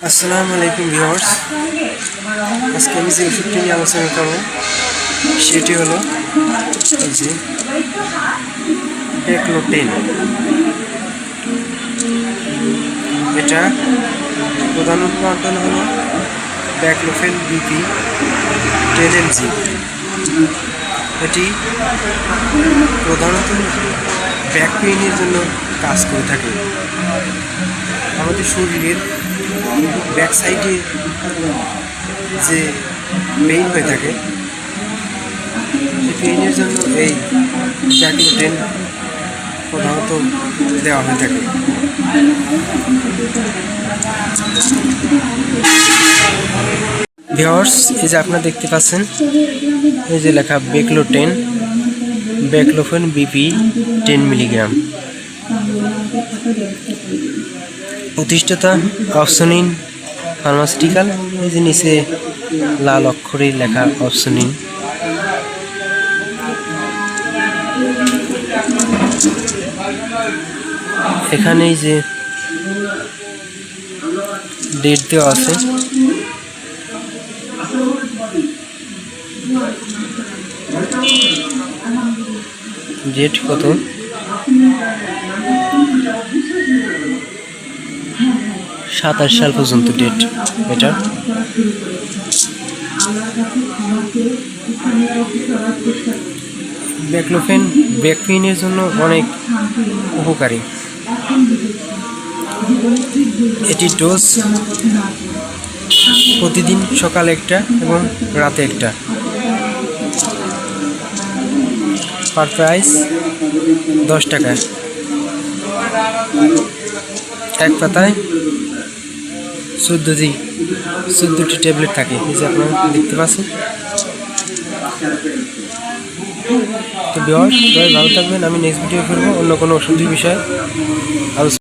আসসালামু আলাইকুম ভিউয়ার্স। আজকে আমি যে ওষুধটি নিয়ে আলোচনা করব সেটি হলো এই যে বেক্লোটেন। এটা প্রধান উৎপাদন হলো ব্যাকলোফেন বিপি 10 mg। এটি প্রধানত ব্যাক পেইনের জন্য কাজ করে থাকে। আমাদের শরীরের ব্যাক সাইডে যে পেইন হয়ে থাকে সেই পেইনের জন্য এই ব্যাকলোটেন প্রধানত দেওয়া হয়ে থাকে। ভিউয়ার্স, এই যে আপনারা দেখতে পাচ্ছেন এই যে লেখা বেক্লোটেন, ব্যাকলোফেন বিপি 10 মিলিগ্রাম। প্রতিষ্ঠাতা অপসনিন ফার্মাসিউটিক্যাল। এই যে নিচে লাল অক্ষরে লেখা অপসনিন। এখানে এই যে ডেট দেওয়া আছে। ডেট কত? 27 সাল পর্যন্ত ডেট এটা। ব্যাকলোফেন ব্যাক পেইনের জন্য অনেক উপকারী। এটির ডোজ প্রতিদিন সকালে একটা এবং রাতে একটা। পার প্রাইস 10 টাকা। এক পাতায় 14টি ট্যাবলেট থাকে, এই যে আপনারা দেখতে পাচ্ছেন। তো ভিউয়ার্স, সবাই ভালো থাকবেন। আমি নেক্সট ভিডিও করবো অন্য কোনো ওষুধের বিষয়ে।